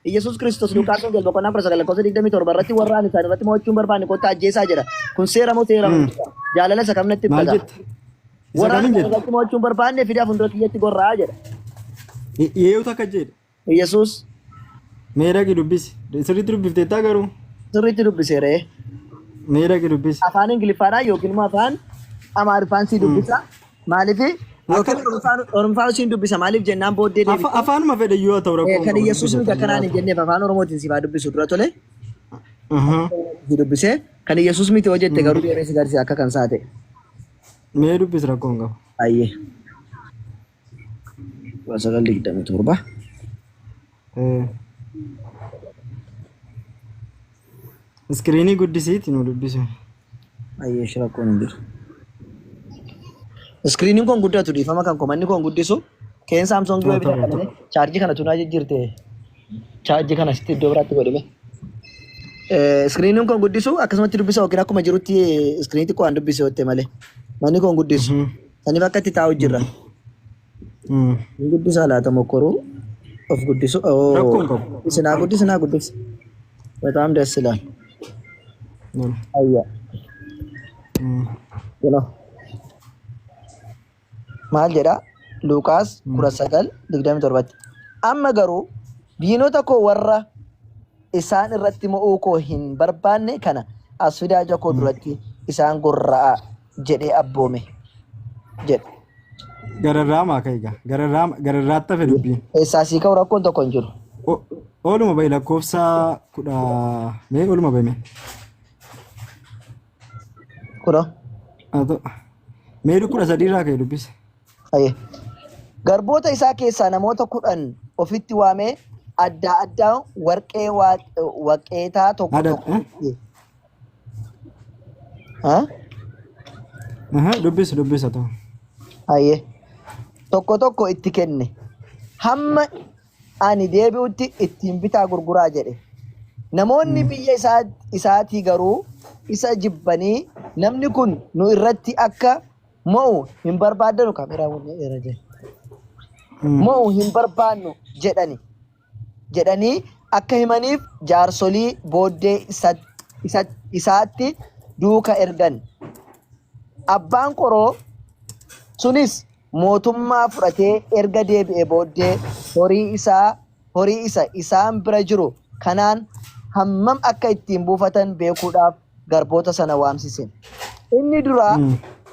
Yesus Kristos Luqaas Wongeel boqonnaa 19:27 irratti warraan isaan irratti mo'achuun barbaanne kottaa ajjeesaa jedha. Kun seera moo seera jaalala isa kamnatti Maal ibsata? jette? Warraan isaan irratti mo'achuun barbaanne fidaa fuuldura kiyyatti gorraa jedha. Yeeyu takka jedhe. Yesus Meedhaqi dubbisi. Sirriitti dubbifteettaa garuu. sirriitti dubbiseeree. Meedhaqi dubbisi. Afaan Ingiliffaadhaan yookiin immoo afaan Amaariffaan si dubbisa. Maaliif? Yookiin Oromofaan si dubbisa. Maaliif jennaan booddee deebi. Afaanuma fedhe yoo ta'u rakkoo. Kan Yesus miti akkanaan hin jenneef afaan Oromootiin si faa dubbisu dura tole. Si dubbisee kan Yesus miti hoo jette garuu deemee si garsiisa akka kan saate. Mee dubbisi rakkoo hin qabu. Ayyee. 9:27. Iskiriinii guddisiiti nu dubbisu. Ayyee rakkoon hin jiru. Iskiriiniin kun guddatu dhiifama kan komanni kun guddisu keen Saamsoongii wayii bira qabame chaarjii kana tunaa jijjiirte chaarjii kana sitti iddoo biraatti godhime. Iskiriiniin kun guddisu akkasumatti dubbisa yookiin akkuma jirutti iskiriinii xiqqoo waan dubbise hotte malee manni kun guddisu saniif akka itti taa'u jirra. Guddisaa laata mokkoruu of guddisu. Rakkoon qabu. Sinaa guddisi. Bataam ደስ ይላል. Ayya. Maal jedha Luqaas 19:27 amma garuu diinota koo warra isaan irratti mo'uu koo hin barbaanne kana as fidaa jakoo duratti isaan gorra'a jedhee abboome jedha. Gararraamaa ka'eega. Gararraatti hafe dubbiin. Eessaa sii ka'u rakkoon tokko hin jiru. Ooluma ba'i lakkoofsa 10 mee ooluma ba'i mee. Kudha. Mee 13 irraa ka'e dubbise. Garboota isaa keessaa namoota 10 ofitti waamee adda addaa warqee waqeetaa tokko dubbisa ta'u. Tokko itti kenne hamma ani deebi'utti ittiin bitaa gurguraa jedhe. Namoonni biyya isaatii garuu isa jibbanii namni kun nu irratti akka mo'u hin barbaadanu mo'u hin barbaannu jedhanii akka himaniif jaarsolii booddee isaatti duuka ergan. Abbaan qoroo sunis mootummaa fudhatee erga deebi'e booddee horii isa isaan bira jiru kanaan hammam akka ittiin buufatan beekuudhaaf garboota sana waamsise. Inni duraa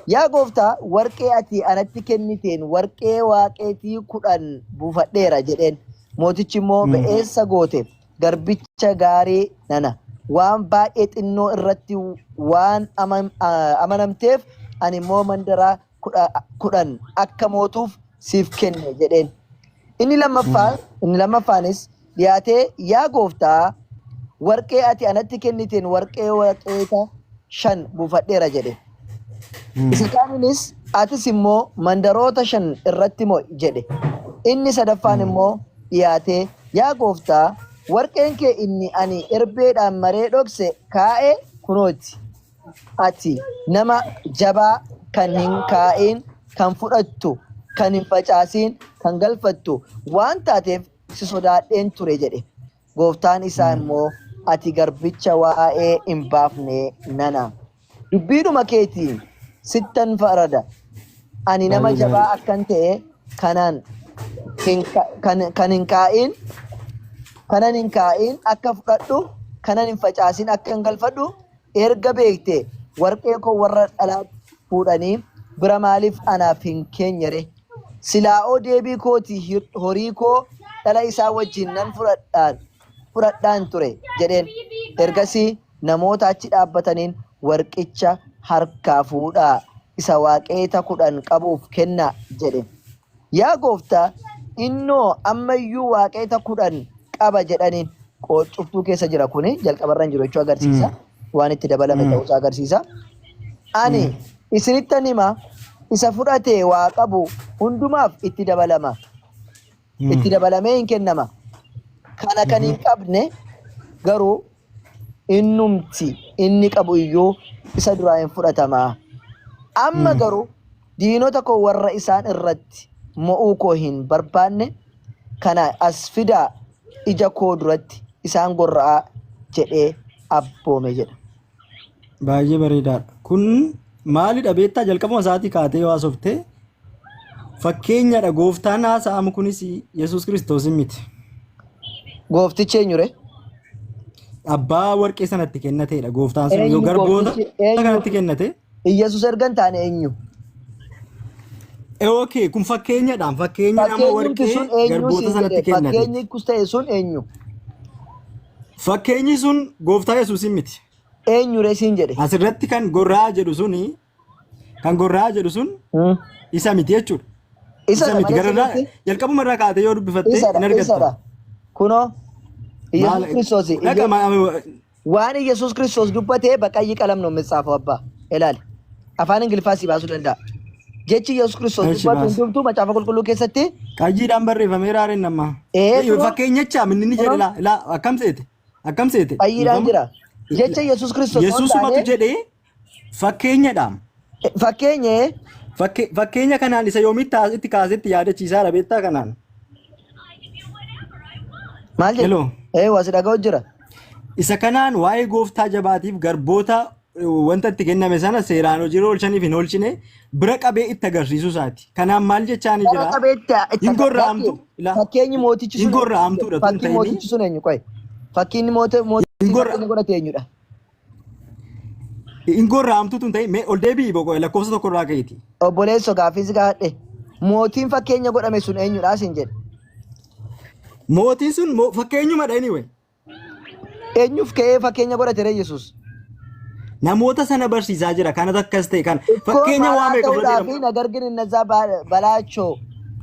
yaa gooftaa warqee ati anatti kenniteen warqee waaqeetii 10 buufadheera jedheen. Mootichi immoo ba'eessa goote garbicha gaarii nana waan baay'ee xinnoo irratti waan amanamteef ani immoo mandaraa 10 akka mootuuf siif kenne jedheen. Inni lammaffaanis dhiyaatee yaa gooftaa warqee ati anatti kenniteen warqee waqeeta 5 buufadheera jedhe. Isa kaaninis atis immoo mandaroota 5 irratti mo'i jedhe. Inni sadaffaan immoo dhiyaatee yaa gooftaa warqeen kee inni ani erbeedhaan maree dhokse kaa'ee kunooti. Ati nama jabaa kan hin kaa'in kan fudhattu kan hin facaasiin kan galfattu waan taateef si sodaadheen ture jedhe. Gooftaan isaa immoo ati garbicha waa'ee hin baafne nana. Dubbiidhuma keetiin sittan farada. Ani nama jabaa akkan ta'e kanan hin kaa'in akka fudhadhu kanan hin facaasin akka hin galfadhu erga beekte warqee koo warra dhalaa fuudhanii bira maaliif anaaf hin keenyere? Silaa'oo deebii kooti horii koo dhala isaa wajjin nan fudhadhaan ture jedheen. Ergasii namoota achi dhaabbataniin warqicha harkaa fuudhaa isa waaqeeta 10 qabuuf kennaa jedhe. Yaa gooftaa innoo ammayyuu waaqeeta 10 qaba jedhaniin. Cuftuu keessa jira kuni jalqabarra hin jiru jechuu agarsiisa. Waan itti dabalame ta'uu agarsiisa. Ani isinittan hima isa fudhatee waa qabu hundumaaf itti dabalama. Itti dabalamee hin kennama. Kana kan hin qabne garuu innumti inni qabu iyyuu isa duraa hin fudhatama. Amma garuu diinota koo warra isaan irratti mo'uu koo hin barbaanne kana as fidaa ija koo duratti isaan gorra'aa jedhee abboome jedha. Baay'ee bareedaadha. Kun maalidha beektaa jalqabuma isaatii kaatee waa softee fakkeenyadha gooftaan haasa'amu kunis Yesuus Kiristoos miti. Gooftichi eenyure? Abbaa warqee sanatti kennateedha gooftaan sun yoo garboota kanatti kennate. Yesuus ergan taane eenyu? Okay, kun fakkeenyadhaan fakkeenya nama warqee garboota sanatti kennate. Fakkeenyi kus ta'e sun eenyu? Fakkeenyi sun gooftaa Yesuus miti. Eenyure siin jedhe? Asirratti kan gorraa jedhu sun isa miti jechuudha. Isa miti gararraa jalqabuma irraa kaatee yoo dubbifatte hin argatta. Kunoo Yesuus Kiristoos waan Yesuus Kiristoos dubbatee baqayyi qalam ነው የሚጻፈው አባ ilaali afaan ingiliffaa si baasuu danda'a. Jechi Yesuus Kiristoos dubbatu hundumtuu macaafa qulqulluu keessatti qayyiidhaan barreeffamee raareen nama. Fakkeenyacha minni jedhe laa akkam seete qayyiidhaan jira. Jecha Yesuus Kiristoos Yesuusumatu jedhee fakkeenyadhaan. Fakkeenya kanaan isa yoomitti itti kaasetti yaadachiisaadha beektaa kanaan. Maal jedhu? Waasi dhaga'u jira. Isa kanaan waa'ee gooftaa jabaatiif garboota wanta itti kenname sana seeraan hojii oolchaniif hin oolchine bira qabee itti agarsiisuu isaati. Kanaan maal jechaani jira? Hin gorra'amtu. Fakkeenyi mootichi sun. Hin gorra'amtuudha. Fakkiin mootichi sun eenyu qoy? Fakkiin mootichi godhate eenyudha? Hin gorra'amtu tun ta'e mee ol deebi'i boqoo lakkoofsa tokko irraa ka'eeti. Obboleessoo gaaffiis gaadhe. Mootiin fakkeenya godhame sun eenyudha siin jedhe? Mootiin sun fakkeenyumadha anyway. Eenyuuf ka'ee fakkeenya godhate Yesuus? Namoota sana barsiisaa jira kanatu akkas ta'e kan fakkeenya waa meeqa fudhatee ነገር ግን እነዛ በላቸው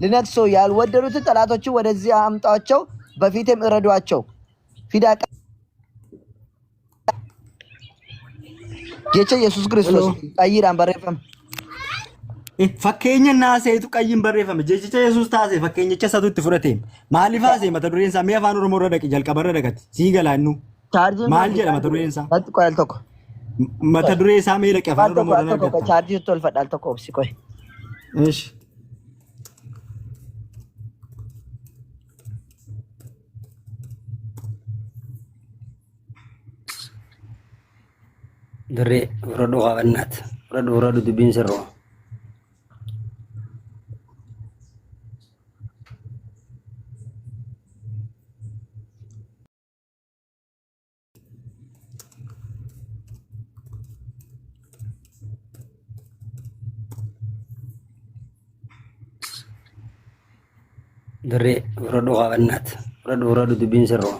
ልነግሶ ያልወደዱትን ጠላቶችን ወደዚህ አምጣቸው በፊቴም እረዷቸው ፊዳ ጌቸ ኢየሱስ ክርስቶስ qayyiidhaan barreeffame. Fakkeenya naaseetu qayyiin barreeffame jechicha Yesuus taasise fakkeenyicha isatu itti fudhate maaliif haasee mata dureen isaa mee afaan Oromoo irra dhaqi jalqaba irra dhaqati sii galaannu maal jedha mata dureen isaa? Qoyal tokko. Mata duree isaa mee dhaqi afaan Oromoo irra dhaqata. Chaarjii tolfadhaal tokko obsi qoy. Ish. Dirree fudhadhu qabannaat fudhadhu dubbiin sirroo. Dirree fudhadhu qabannaat fudhadhu dubbiin sirroo.